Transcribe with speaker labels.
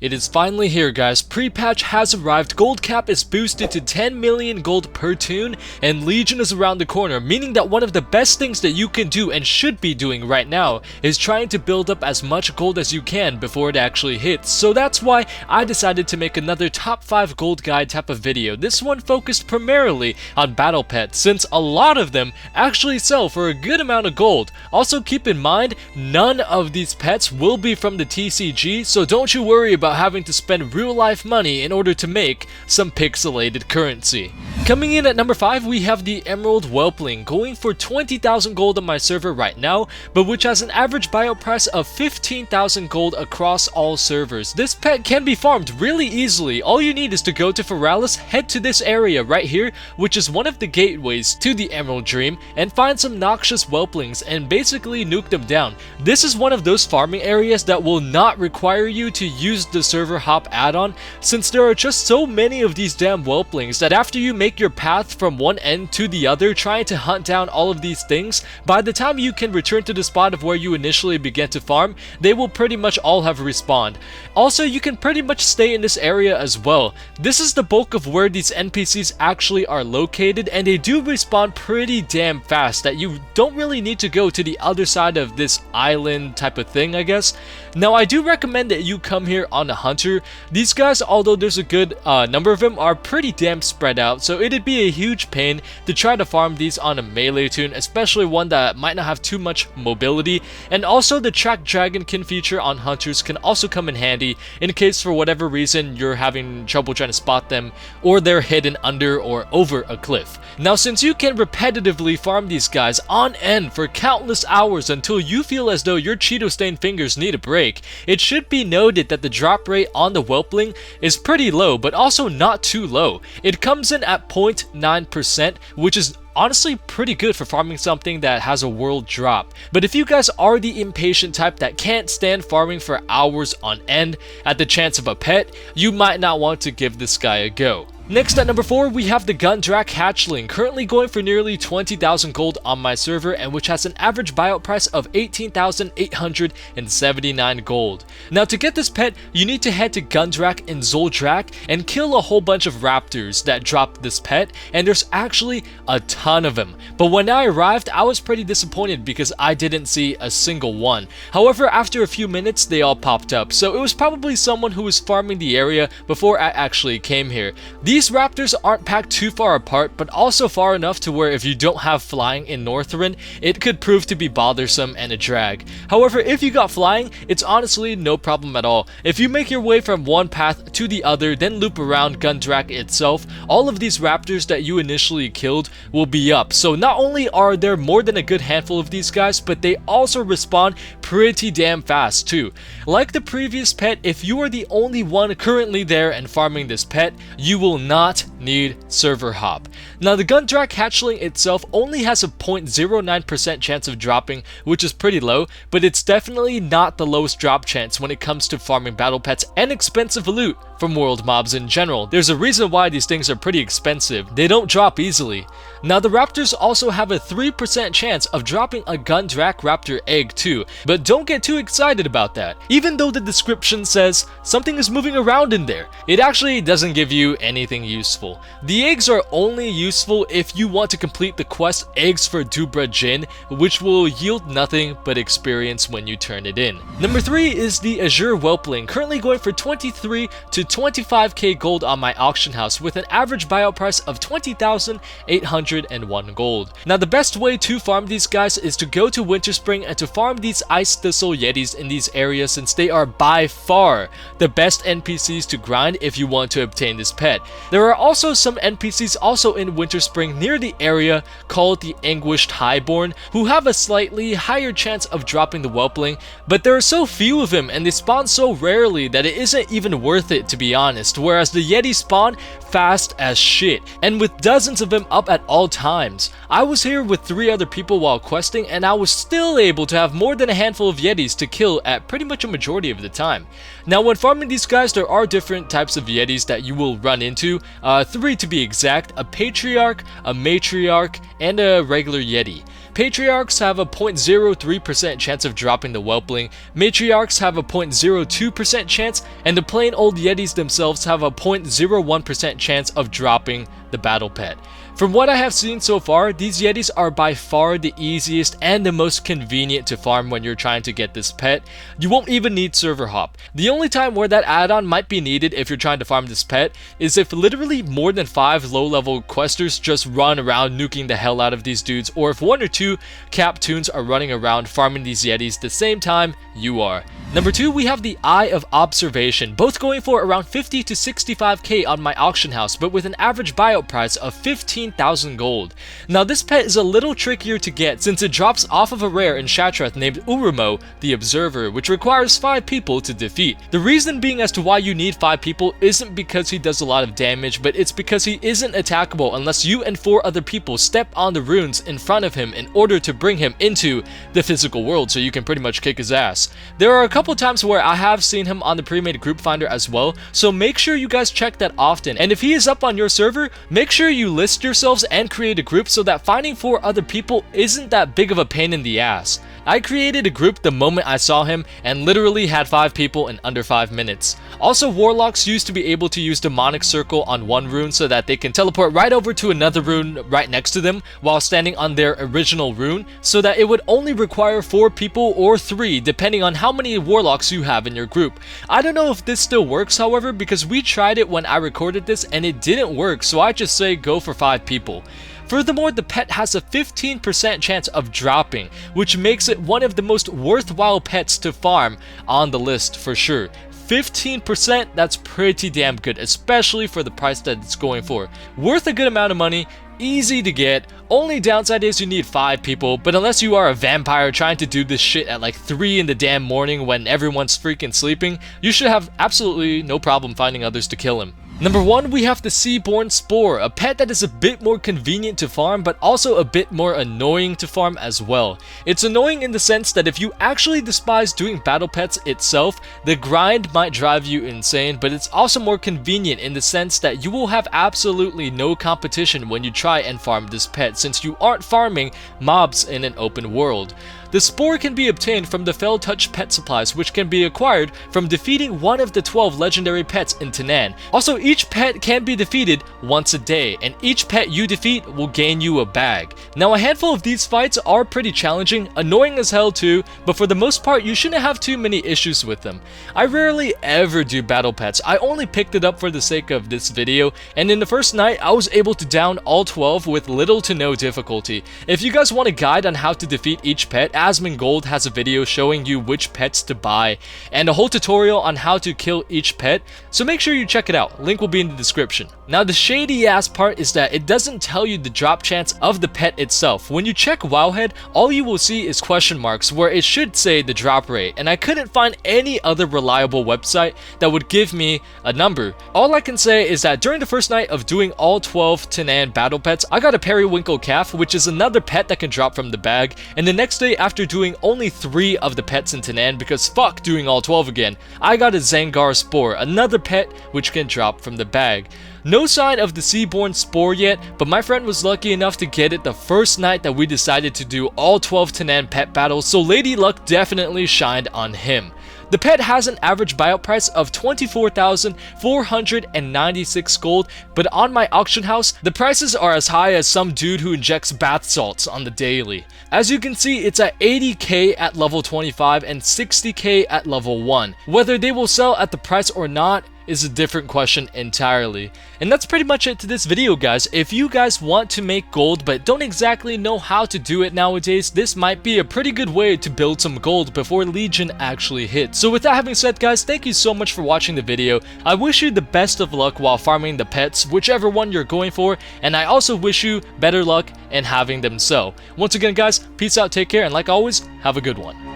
Speaker 1: It is finally here, guys. Pre-patch has arrived, gold cap is boosted to 10 million gold per toon, and Legion is around the corner, meaning that one of the best things that you can do and should be doing right now is trying to build up as much gold as you can before it actually hits. So that's why I decided to make another top 5 gold guide type of video. This one focused primarily on battle pets, since a lot of them actually sell for a good amount of gold. Also keep in mind, none of these pets will be from the TCG, so don't you worry about having to spend real life money in order to make some pixelated currency. Coming in at number 5, we have the Emerald Whelpling, going for 20,000 gold on my server right now, but which has an average buyout price of 15,000 gold across all servers. This pet can be farmed really easily. All you need is to go to Feralis, head to this area right here, which is one of the gateways to the Emerald Dream, and find some noxious whelplings and basically nuke them down. This is one of those farming areas that will not require you to use the server hop add-on, since there are just so many of these damn whelplings that after you make your path from one end to the other trying to hunt down all of these things, by the time you can return to the spot of where you initially began to farm, they will pretty much all have respawned. Also, you can pretty much stay in this area as well. This is the bulk of where these NPCs actually are located, and they do respawn pretty damn fast that you don't really need to go to the other side of this island type of thing, I guess. Now, I do recommend that you come here on a hunter. These guys, although there's a good number of them, are pretty damn spread out, so it'd be a huge pain to try to farm these on a melee toon, especially one that might not have too much mobility. And also the Track Dragonkin feature on hunters can also come in handy in case for whatever reason you're having trouble trying to spot them, or they're hidden under or over a cliff. Now, since you can repetitively farm these guys on end for countless hours until you feel as though your Cheeto-stained fingers need a break, it should be noted that the drop rate on the Whelpling is pretty low, but also not too low. It comes in at 0.9%, which is honestly pretty good for farming something that has a world drop. But if you guys are the impatient type that can't stand farming for hours on end at the chance of a pet, you might not want to give this guy a go. Next at number 4, we have the Track Hatchling, currently going for nearly 20,000 gold on my server, and which has an average buyout price of 18,879 gold. Now, to get this pet, you need to head to Gundrak in Zoldrak and kill a whole bunch of raptors that drop this pet, and there's actually a ton of them. But when I arrived, I was pretty disappointed because I didn't see a single one. However, after a few minutes, they all popped up, so it was probably someone who was farming the area before I actually came here. These raptors aren't packed too far apart, but also far enough to where if you don't have flying in Northrend, it could prove to be bothersome and a drag. However, if you got flying, it's honestly no problem at all. If you make your way from one path to the other, then loop around Gundrak itself, all of these raptors that you initially killed will be up. So not only are there more than a good handful of these guys, but they also respawn pretty damn fast too. Like the previous pet, if you are the only one currently there and farming this pet, you will not need server hop. Now, the Track Hatchling itself only has a 0.09% chance of dropping, which is pretty low, but it's definitely not the lowest drop chance when it comes to farming battle pets and expensive loot from world mobs in general. There's a reason why these things are pretty expensive. They don't drop easily. Now, the raptors also have a 3% chance of dropping a Gundrak raptor egg too, but don't get too excited about that. Even though the description says something is moving around in there, it actually doesn't give you anything useful. The eggs are only useful if you want to complete the quest Eggs for Dubra Jin, which will yield nothing but experience when you turn it in. Number 3 is the Azure Whelpling, currently going for 23 to 25k gold on my auction house with an average buyout price of 20,801 gold. Now, the best way to farm these guys is to go to Winterspring and to farm these Ice Thistle Yetis in these areas, since they are by far the best NPCs to grind if you want to obtain this pet. There are also some NPCs also in Winterspring near the area called the Anguished Highborn, who have a slightly higher chance of dropping the Whelpling, but there are so few of them and they spawn so rarely that it isn't even worth it, to be honest, whereas the Yeti spawn fast as shit, and with dozens of them up at all times. I was here with 3 other people while questing, and I was still able to have more than a handful of Yetis to kill at pretty much a majority of the time. Now, when farming these guys, there are different types of Yetis that you will run into, 3 to be exact: a Patriarch, a Matriarch, and a regular Yeti. Patriarchs have a 0.03% chance of dropping the Whelpling, Matriarchs have a 0.02% chance, and the plain old Yetis themselves have a 0.01% chance of dropping the battle pet. From what I have seen so far, these Yetis are by far the easiest and the most convenient to farm when you're trying to get this pet. You won't even need server hop. The only time where that add-on might be needed if you're trying to farm this pet is if literally more than 5 low-level questers just run around nuking the hell out of these dudes, or if 1 or 2 cap toons are running around farming these Yetis the same time you are. Number 2, we have the Eye of Observation, both going for around 50 to 65k on my auction house, but with an average buyout price of 15,000 gold. Now this pet is a little trickier to get since it drops off of a rare in Shattrath named Urumo the Observer, which requires 5 people to defeat. The reason being as to why you need 5 people isn't because he does a lot of damage, but it's because he isn't attackable unless you and 4 other people step on the runes in front of him in order to bring him into the physical world, so you can pretty much kick his ass. There are a couple times where I have seen him on the pre-made group finder as well, so make sure you guys check that often. And if he is up on your server, make sure you list yourselves and create a group so that finding 4 other people isn't that big of a pain in the ass. I created a group the moment I saw him and literally had 5 people in under 5 minutes. Also, Warlocks used to be able to use Demonic Circle on one rune so that they can teleport right over to another rune right next to them while standing on their original rune, so that it would only require 4 people or 3 depending on how many Warlocks you have in your group. I don't know if this still works, however, because we tried it when I recorded this and it didn't work, so I just say go for 5 people. Furthermore, the pet has a 15% chance of dropping, which makes it one of the most worthwhile pets to farm on the list for sure. 15%, that's pretty damn good, especially for the price that it's going for. Worth a good amount of money, easy to get. Only downside is you need 5 people, but unless you are a vampire trying to do this shit at like 3 in the damn morning when everyone's freaking sleeping, you should have absolutely no problem finding others to kill him. Number 1, we have the Seaborn Spore, a pet that is a bit more convenient to farm, but also a bit more annoying to farm as well. It's annoying in the sense that if you actually despise doing battle pets itself, the grind might drive you insane, but it's also more convenient in the sense that you will have absolutely no competition when you try and farm this pet, since you aren't farming mobs in an open world. The Spore can be obtained from the Fell Touch pet supplies, which can be acquired from defeating one of the 12 legendary pets in Tanan. Also, each pet can be defeated once a day, and each pet you defeat will gain you a bag. Now, a handful of these fights are pretty challenging, annoying as hell too, but for the most part, you shouldn't have too many issues with them. I rarely ever do battle pets. I only picked it up for the sake of this video, and in the first night, I was able to down all 12 with little to no difficulty. If you guys want a guide on how to defeat each pet, Asmongold has a video showing you which pets to buy and a whole tutorial on how to kill each pet, so make sure you check it out. Link will be in the description. Now, the shady ass part is that it doesn't tell you the drop chance of the pet itself. When you check Wowhead, all you will see is question marks where it should say the drop rate, and I couldn't find any other reliable website that would give me a number. All I can say is that during the first night of doing all 12 Tanan battle pets, I got a Periwinkle Calf, which is another pet that can drop from the bag, and the next day after doing only 3 of the pets in Tanan, because fuck doing all 12 again, I got a Zangar Spore, another pet which can drop from the bag. No sign of the Seaborn Spore yet, but my friend was lucky enough to get it the first night that we decided to do all 12 Tanan pet battles, so Lady Luck definitely shined on him. The pet has an average buyout price of 24,496 gold, but on my auction house, the prices are as high as some dude who injects bath salts on the daily. As you can see, it's at 80k at level 25 and 60k at level 1. Whether they will sell at the price or not is a different question entirely. And that's pretty much it to this video, guys. If you guys want to make gold but don't exactly know how to do it nowadays, this might be a pretty good way to build some gold before Legion actually hits. So with that having said, guys, thank you so much for watching the video. I wish you the best of luck while farming the pets, whichever one you're going for, and I also wish you better luck in having them sell. Once again, guys, peace out, take care, and like always, have a good one.